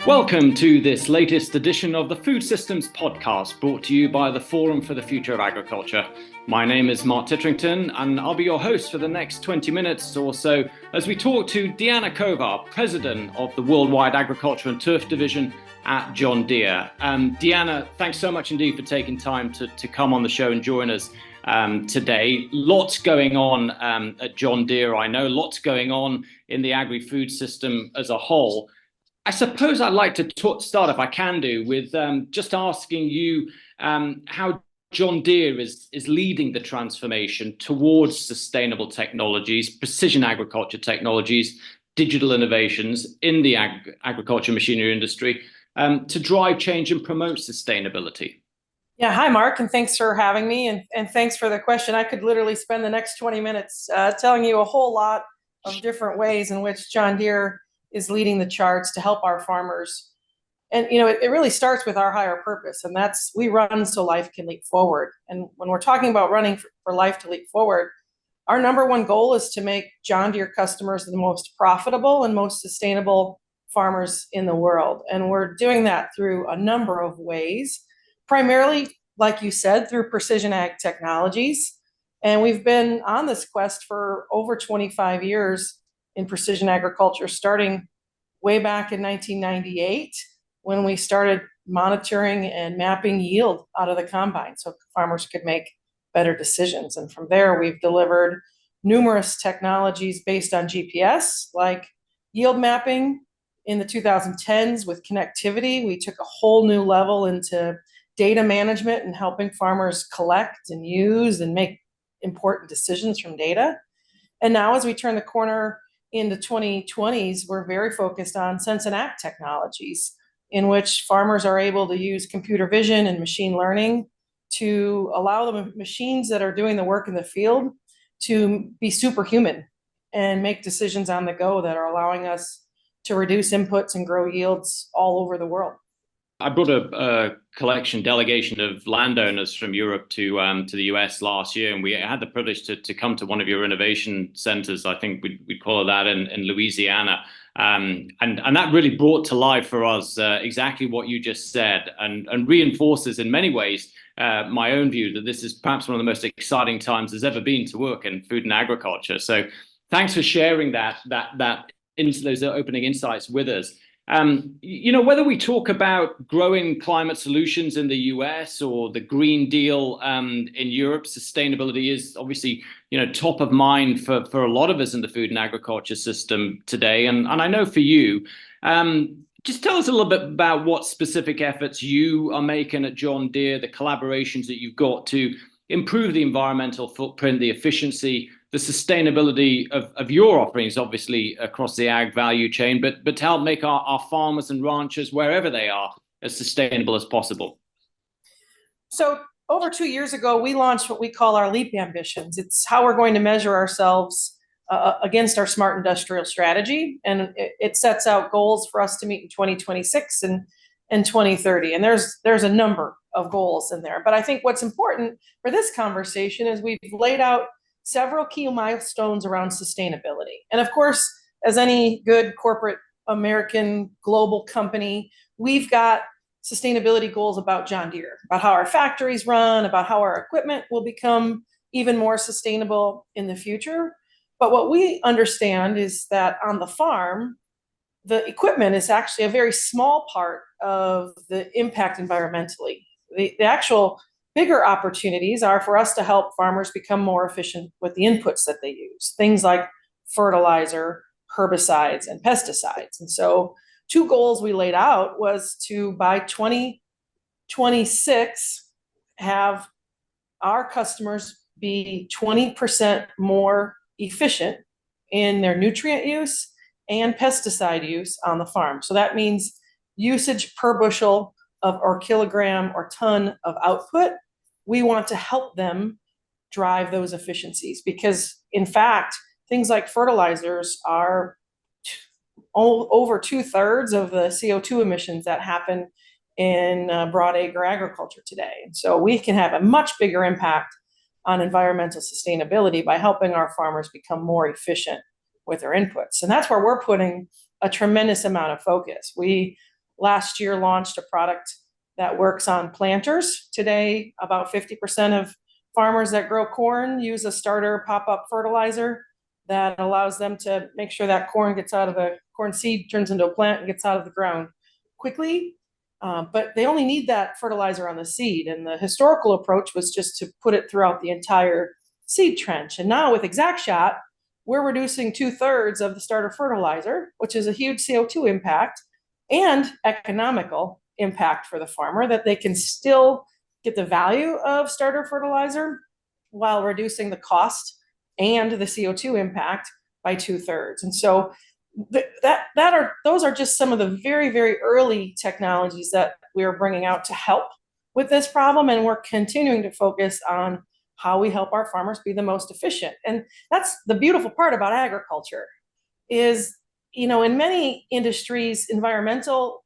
Welcome to this latest edition of the Food Systems Podcast, brought to you by the Forum for the Future of Agriculture. My name is Mark Titterington, and I'll be your host for the next 20 minutes or so as we talk to Deanna Kovar, President of the Worldwide Agriculture and Turf Division at John Deere. Deanna, thanks so much indeed for taking time to come on the show and join us today. Lots going on at John Deere, I know, lots going on in the agri-food system as a whole. I suppose I'd like to start, if I can do, with just asking you how John Deere is leading the transformation towards sustainable technologies, precision agriculture technologies, digital innovations in the agriculture machinery industry to drive change and promote sustainability. Yeah, hi, Mark, and thanks for having me, and thanks for the question. I could literally spend the next 20 minutes telling you a whole lot of different ways in which John Deere is leading the charge to help our farmers. And, you know, it really starts with our higher purpose, and that's we run so life can leap forward. And when we're talking about running for life to leap forward, our number one goal is to make John Deere customers the most profitable and most sustainable farmers in the world. And we're doing that through a number of ways, primarily, like you said, through precision ag technologies. And we've been on this quest for over 25 years in precision agriculture, starting way back in 1998, when we started monitoring and mapping yield out of the combine so farmers could make better decisions. And from there, we've delivered numerous technologies based on GPS, like yield mapping. In the 2010s with connectivity, we took a whole new level into data management and helping farmers collect and use and make important decisions from data. And now as we turn the corner into 2020s, we're very focused on sense and act technologies, in which farmers are able to use computer vision and machine learning to allow the machines that are doing the work in the field to be superhuman and make decisions on the go that are allowing us to reduce inputs and grow yields all over the world. I brought a delegation of landowners from Europe to the US last year, and we had the privilege to come to one of your innovation centers. I think we'd call it that in Louisiana. And that really brought to life for us exactly what you just said, and reinforces in many ways my own view that this is perhaps one of the most exciting times there's ever been to work in food and agriculture. So thanks for sharing that into those opening insights with us. Whether we talk about growing climate solutions in the US or the Green Deal in Europe, sustainability is obviously, top of mind for a lot of us in the food and agriculture system today. And I know for you, just tell us a little bit about what specific efforts you are making at John Deere, the collaborations that you've got to improve the environmental footprint, the efficiency, the sustainability of your offerings, obviously across the ag value chain, but to help make our farmers and ranchers, wherever they are, as sustainable as possible. So over 2 years ago, we launched what we call our LEAP ambitions. It's how we're going to measure ourselves against our smart industrial strategy. And it sets out goals for us to meet in 2026 and 2030. And there's a number of goals in there. But I think what's important for this conversation is we've laid out several key milestones around sustainability. And of course, as any good corporate American global company, we've got sustainability goals about John Deere, about how our factories run, about how our equipment will become even more sustainable in the future. But what we understand is that on the farm, the equipment is actually a very small part of the impact environmentally. The actual bigger opportunities are for us to help farmers become more efficient with the inputs that they use, things like fertilizer, herbicides, and pesticides. And so 2 goals we laid out was to, by 2026, have our customers be 20% more efficient in their nutrient use and pesticide use on the farm. So that means usage per bushel or kilogram or ton of output. We want to help them drive those efficiencies because, in fact, things like fertilizers are over 2/3 of the CO2 emissions that happen in broad acre agriculture today. And so we can have a much bigger impact on environmental sustainability by helping our farmers become more efficient with their inputs. And that's where we're putting a tremendous amount of focus. We last year launched a product that works on planters. Today, about 50% of farmers that grow corn use a starter pop-up fertilizer that allows them to make sure that corn gets out of the corn seed, turns into a plant and gets out of the ground quickly. But they only need that fertilizer on the seed. And the historical approach was just to put it throughout the entire seed trench. And now with ExactShot, we're reducing 2/3 of the starter fertilizer, which is a huge CO2 impact and economical impact for the farmer, that they can still get the value of starter fertilizer while reducing the cost and the CO2 impact by 2/3. And so those are just some of the very, very early technologies that we are bringing out to help with this problem. And we're continuing to focus on how we help our farmers be the most efficient. And that's the beautiful part about agriculture is, in many industries, environmental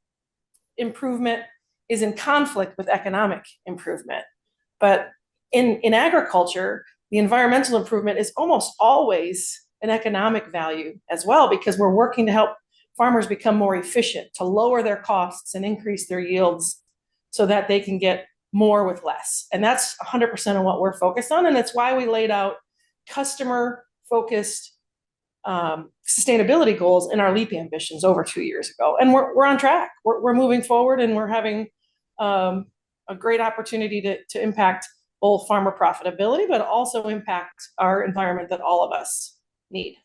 improvement is in conflict with economic improvement. But in agriculture, the environmental improvement is almost always an economic value as well, because we're working to help farmers become more efficient, to lower their costs and increase their yields so that they can get more with less. And that's 100% of what we're focused on. And that's why we laid out customer-focused sustainability goals in our LEAP ambitions over 2 years ago. And we're on track. We're moving forward, and we're having a great opportunity to impact both farmer profitability, but also impact our environment that all of us need.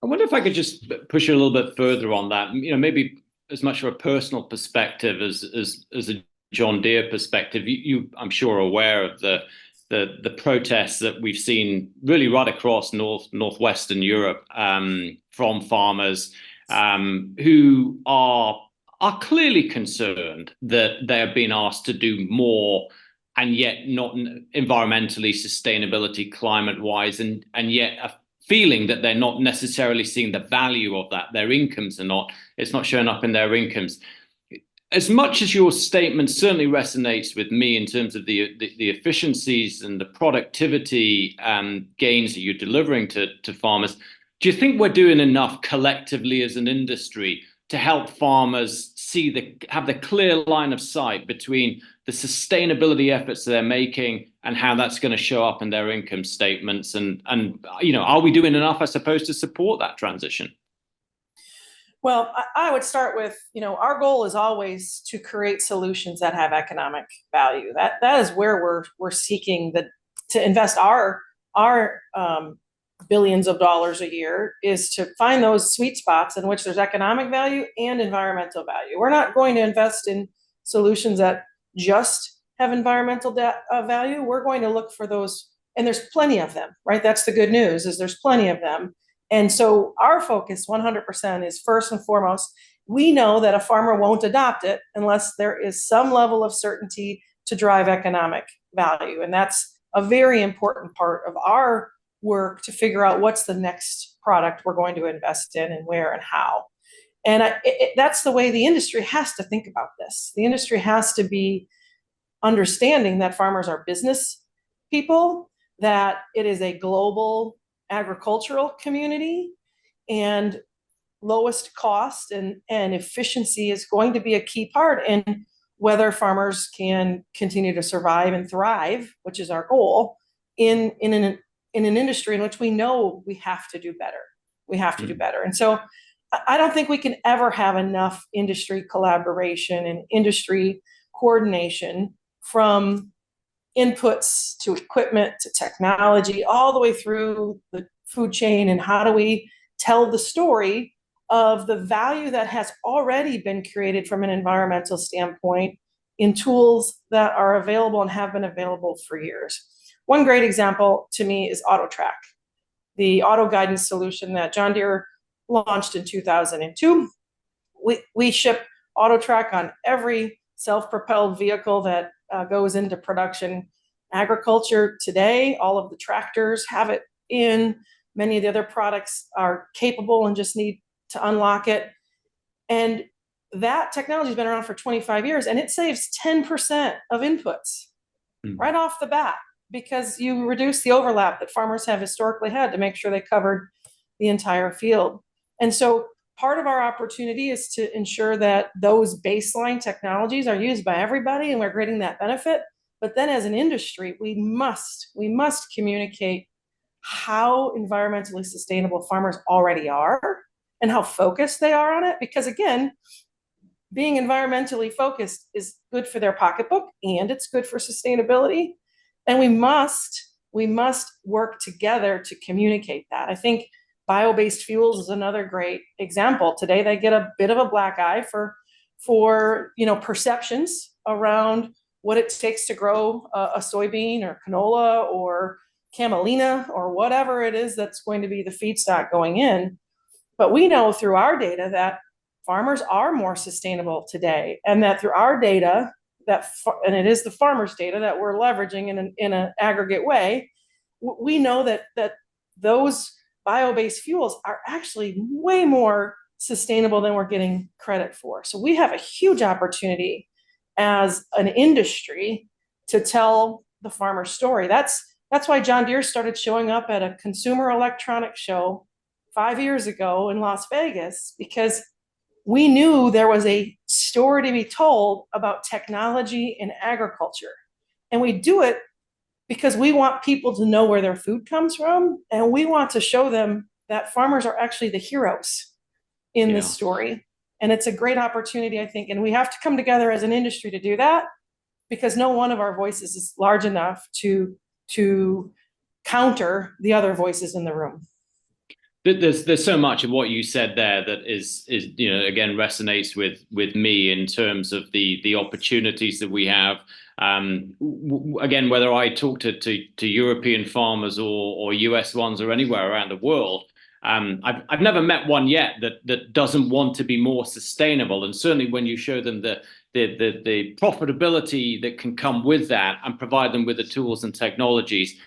I wonder if I could just push you a little bit further on that. Maybe as much of a personal perspective as a John Deere perspective. You I'm sure, are aware of the protests that we've seen really right across northwestern Europe from farmers who are clearly concerned that they're being asked to do more, and yet not environmentally, sustainability, climate-wise, and yet a feeling that they're not necessarily seeing the value of that. Their incomes it's not showing up in their incomes. As much as your statement certainly resonates with me in terms of the efficiencies and the productivity gains that you're delivering to farmers, do you think we're doing enough collectively as an industry to help farmers have the clear line of sight between the sustainability efforts they're making and how that's going to show up in their income statements? And are we doing enough, I suppose, to support that transition? Well, I would start with, our goal is always to create solutions that have economic value. That is where we're seeking to invest our billions of dollars a year, is to find those sweet spots in which there's economic value and environmental value. We're not going to invest in solutions that just have environmental value. We're going to look for those, and there's plenty of them, right? That's the good news, is there's plenty of them. And so our focus 100% is, first and foremost, we know that a farmer won't adopt it unless there is some level of certainty to drive economic value. And that's a very important part of our work, to figure out what's the next product we're going to invest in and where and how. And that's the way the industry has to think about this. The industry has to be understanding that farmers are business people, that it is a global agricultural community, and lowest cost and efficiency is going to be a key part in whether farmers can continue to survive and thrive, which is our goal, in an industry in which we know we have to do better. We have to do better. And so I don't think we can ever have enough industry collaboration and industry coordination, from inputs to equipment to technology, all the way through the food chain. And how do we tell the story of the value that has already been created from an environmental standpoint in tools that are available and have been available for years? One great example to me is AutoTrack, the auto guidance solution that John Deere launched in 2002. We ship AutoTrack on every self-propelled vehicle that goes into production agriculture today. All of the tractors have it in. Many of the other products are capable and just need to unlock it. And that technology has been around for 25 years, and it saves 10% of inputs right off the bat, because you reduce the overlap that farmers have historically had to make sure they covered the entire field. And so part of our opportunity is to ensure that those baseline technologies are used by everybody and we're getting that benefit. But then as an industry, we must communicate how environmentally sustainable farmers already are and how focused they are on it. Because again, being environmentally focused is good for their pocketbook and it's good for sustainability. And we must work together to communicate that. I think bio-based fuels is another great example. Today, they get a bit of a black eye for perceptions around what it takes to grow a soybean or canola or camelina or whatever it is that's going to be the feedstock going in. But we know through our data that farmers are more sustainable today, and that through our data, and it is the farmers' data that we're leveraging in an aggregate way, we know that those bio-based fuels are actually way more sustainable than we're getting credit for. So we have a huge opportunity as an industry to tell the farmer story. That's why John Deere started showing up at a consumer electronics show 5 years ago in Las Vegas, because we knew there was a story to be told about technology in agriculture. And we do it because we want people to know where their food comes from. And we want to show them that farmers are actually the heroes in this story. And it's a great opportunity, I think. And we have to come together as an industry to do that, because no one of our voices is large enough to counter the other voices in the room. There's so much of what you said there that is again resonates with me in terms of the opportunities that we have. Again, whether I talk to European farmers or US ones or anywhere around the world, I've never met one yet that doesn't want to be more sustainable. And certainly when you show them the profitability that can come with that and provide them with the tools and technologies,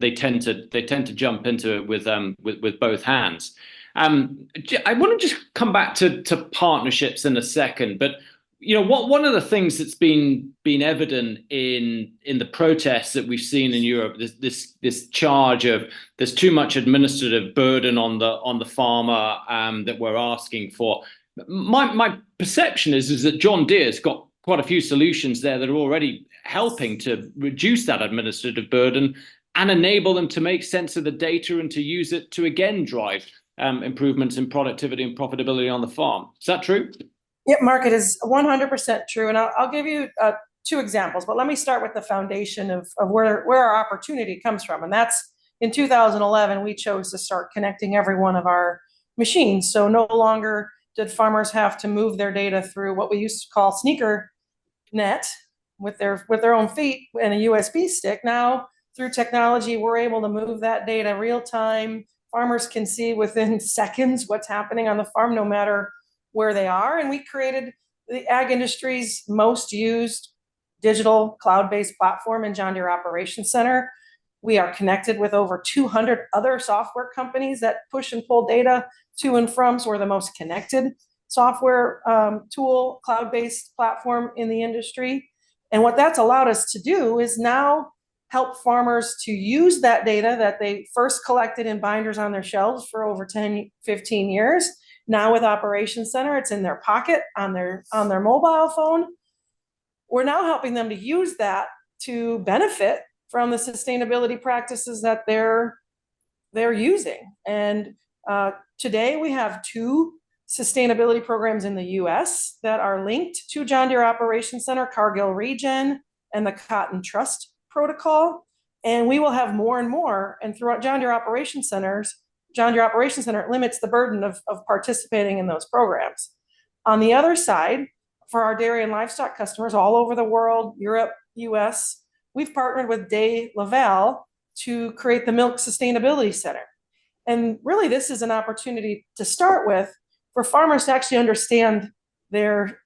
they tend to jump into it with both hands. I want to just come back to partnerships in a second, but one of the things that's been evident in the protests that we've seen in Europe, this charge of there's too much administrative burden on the farmer that we're asking for. My perception is that John Deere's got quite a few solutions there that are already helping to reduce that administrative burden and enable them to make sense of the data and to use it to again drive improvements in productivity and profitability on the farm. Is that true? Yeah, Mark, it is 100% true. And I'll give you 2 examples, but let me start with the foundation of where our opportunity comes from. And that's in 2011, we chose to start connecting every one of our machines. So no longer did farmers have to move their data through what we used to call sneaker net with their own feet and a USB stick. Now, through technology, we're able to move that data real time. Farmers can see within seconds what's happening on the farm, no matter where they are. And we created the ag industry's most used digital cloud-based platform in John Deere Operations Center. We are connected with over 200 other software companies that push and pull data to and from. So we're the most connected software tool, cloud-based platform in the industry. And what that's allowed us to do is now help farmers to use that data that they first collected in binders on their shelves for over 10, 15 years. Now with Operations Center, it's in their pocket on their mobile phone. We're now helping them to use that to benefit from the sustainability practices that they're using. And today we have 2 sustainability programs in the US that are linked to John Deere Operations Center, Cargill Regen and the Cotton Trust Protocol. And we will have more and more. And throughout John Deere Operations Center, it limits the burden of participating in those programs. On the other side, for our dairy and livestock customers all over the world, Europe, US, we've partnered with De Laval to create the Milk Sustainability Center. And really, this is an opportunity to start with for farmers to actually understand their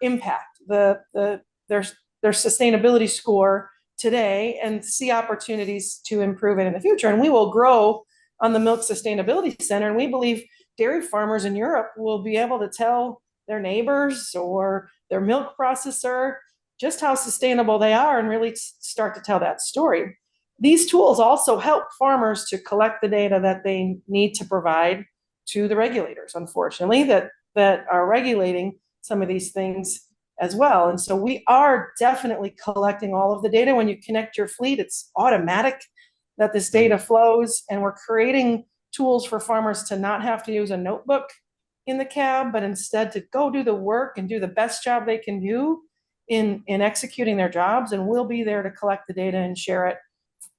impact, their sustainability score today, and see opportunities to improve it in the future. And we will grow on the Milk Sustainability Center. And we believe dairy farmers in Europe will be able to tell their neighbors or their milk processor just how sustainable they are and really start to tell that story. These tools also help farmers to collect the data that they need to provide to the regulators, unfortunately, that are regulating some of these things as well. And so we are definitely collecting all of the data. When you connect your fleet, it's automatic that this data flows, and we're creating tools for farmers to not have to use a notebook in the cab, but instead to go do the work and do the best job they can do in executing their jobs. And we'll be there to collect the data and share it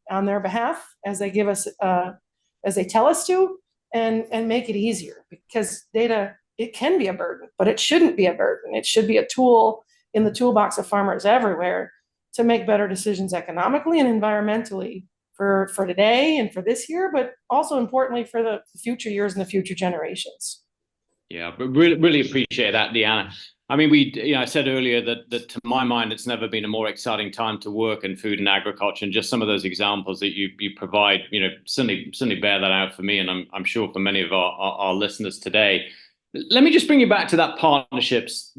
on their behalf as they give us, as they tell us to, and make it easier, because data, it can be a burden, but it shouldn't be a burden. It should be a tool in the toolbox of farmers everywhere to make better decisions economically and environmentally for today and for this year, but also importantly for the future years and the future generations. Yeah, but really appreciate that, Deanna. I mean, I said earlier that to my mind, it's never been a more exciting time to work in food and agriculture, and just some of those examples that you provide, certainly bear that out for me, and I'm sure for many of our listeners today. Let me just bring you back to that partnerships,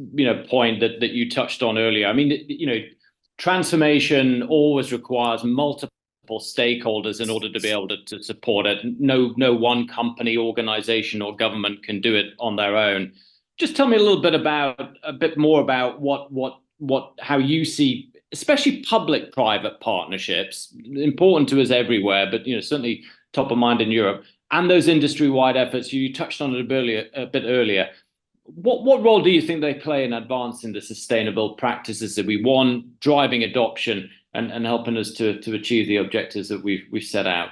point that you touched on earlier. I mean, transformation always requires multiple stakeholders in order to be able to support it. No one company, organization, or government can do it on their own. Just tell me a bit more about how you see, especially public-private partnerships, important to us everywhere, but certainly top of mind in Europe, and those industry-wide efforts. You touched on it a bit earlier. What role do you think they play in advancing the sustainable practices that we want, driving adoption, and helping us to achieve the objectives that we've set out?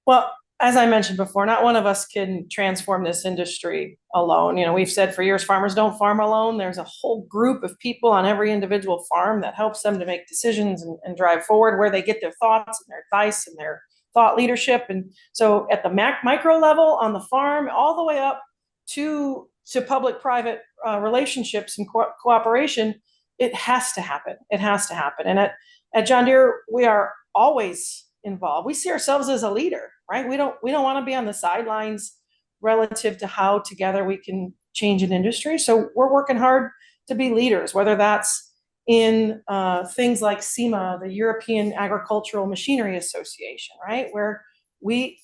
Well, as I mentioned before, not one of us can transform this industry alone. We've said for years, farmers don't farm alone. There's a whole group of people on every individual farm that helps them to make decisions and drive forward, where they get their thoughts and their advice and their thought leadership. And so at the micro level on the farm, all the way up to public-private relationships and cooperation, it has to happen. It has to happen. And at John Deere, we are always involved. We see ourselves as a leader, right? We don't want to be on the sidelines relative to how together we can change an industry. So we're working hard to be leaders, whether that's in things like SEMA, the European Agricultural Machinery Association, right? Where we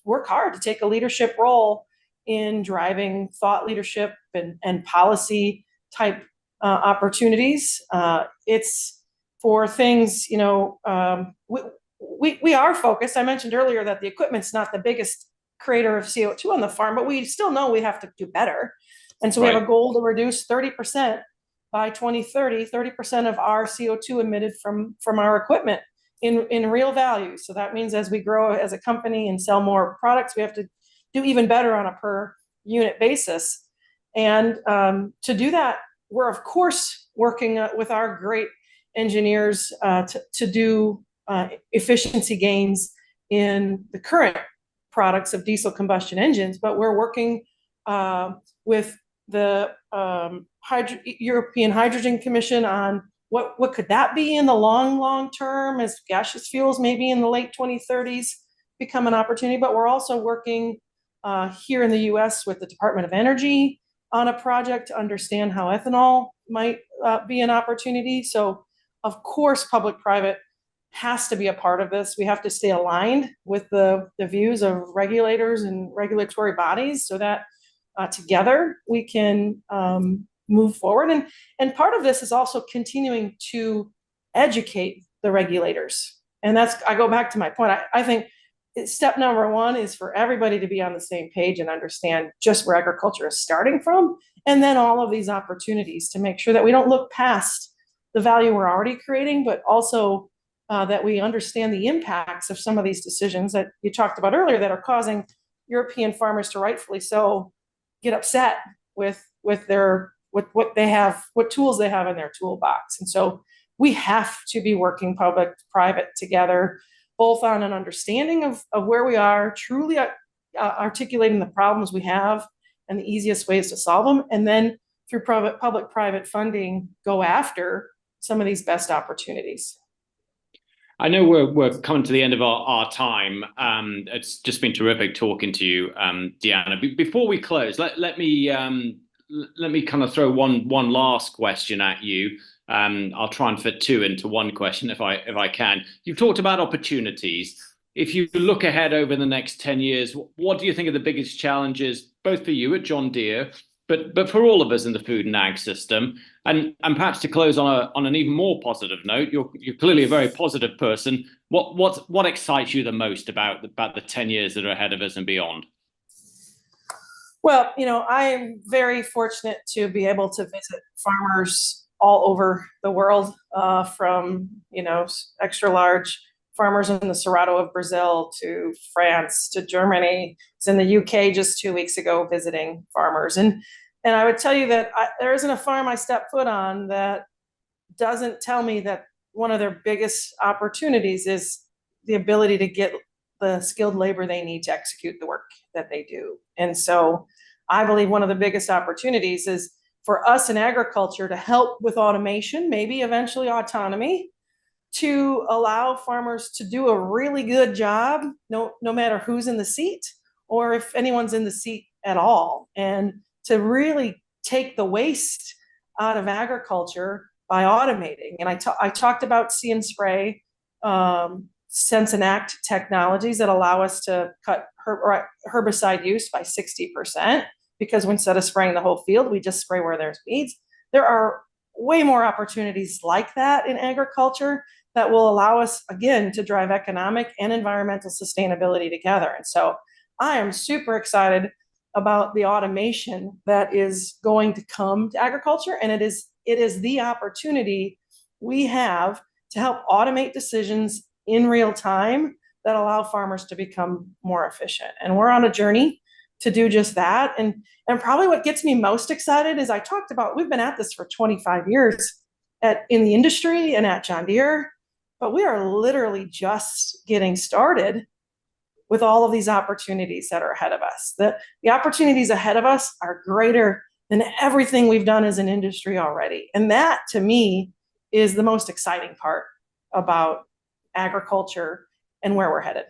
work hard to take a leadership role in driving thought leadership and policy type opportunities. It's for things, we are focused. I mentioned earlier that the equipment's not the biggest creator of CO2 on the farm, but we still know we have to do better. And so we have a goal to reduce 30% by 2030, 30% of our CO2 emitted from our equipment in real value. So that means as we grow as a company and sell more products, we have to do even better on a per unit basis. And to do that, we're of course working with our great engineers to do efficiency gains in the current products of diesel combustion engines, but we're working with the European Hydrogen Commission on what could that be in the long term, as gaseous fuels maybe in the late 2030s become an opportunity. But we're also working here in the US with the Department of Energy on a project to understand how ethanol might be an opportunity. So of course, public-private has to be a part of this. We have to stay aligned with the views of regulators and regulatory bodies so that together we can move forward. And part of this is also continuing to educate the regulators. And I go back to my point. I think step number one is for everybody to be on the same page and understand just where agriculture is starting from, and then all of these opportunities to make sure that we don't look past the value we're already creating, but also that we understand the impacts of some of these decisions that you talked about earlier that are causing European farmers to rightfully so get upset with what they have, what tools they have in their toolbox. And so we have to be working public-private together, both on an understanding of where we are, truly articulating the problems we have and the easiest ways to solve them, and then through public-private funding, go after some of these best opportunities. I know we're coming to the end of our time. It's just been terrific talking to you, Deanna. Before we close, let me kind of throw one last question at you. I'll try and fit two into one question if I can. You've talked about opportunities. if you look ahead over the next 10 years, what do you think are the biggest challenges, both for you at John Deere, but for all of us in the food and ag system? And perhaps to close on an even more positive note, you're clearly a very positive person. What excites you the most about the 10 years that are ahead of us and beyond? Well, I am very fortunate to be able to visit farmers all over the world, from, extra large farmers in the Cerrado of Brazil to France to Germany. I was in the UK just 2 weeks ago visiting farmers. And I would tell you that there isn't a farm I step foot on that doesn't tell me that one of their biggest opportunities is the ability to get the skilled labor they need to execute the work that they do. And so I believe one of the biggest opportunities is for us in agriculture to help with automation, maybe eventually autonomy, to allow farmers to do a really good job, no matter who's in the seat or if anyone's in the seat at all, and to really take the waste out of agriculture by automating. And I talked about See and Spray, Sense and Act technologies that allow us to cut herbicide use by 60%, because instead of spraying the whole field, we just spray where there's weeds. There are way more opportunities like that in agriculture that will allow us, again, to drive economic and environmental sustainability together. And so I am super excited about the automation that is going to come to agriculture. And it is the opportunity we have to help automate decisions in real time that allow farmers to become more efficient. And we're on a journey to do just that. And probably what gets me most excited is I talked about, we've been at this for 25 years in the industry and at John Deere, but we are literally just getting started with all of these opportunities that are ahead of us. The opportunities ahead of us are greater than everything we've done as an industry already. And that, to me, is the most exciting part about agriculture and where we're headed.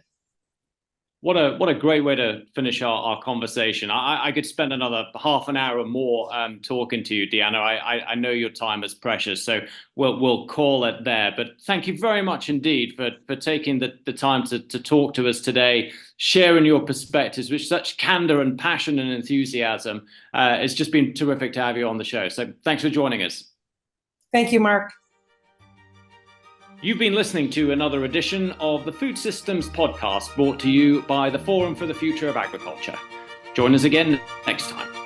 What a great way to finish our conversation. I could spend another half an hour or more talking to you, Deanna. I know your time is precious, so we'll call it there. But thank you very much indeed for taking the time to talk to us today, sharing your perspectives with such candor and passion and enthusiasm. It's just been terrific to have you on the show. So thanks for joining us. Thank you, Mark. You've been listening to another edition of the Food Systems Podcast, brought to you by the Forum for the Future of Agriculture. Join us again next time.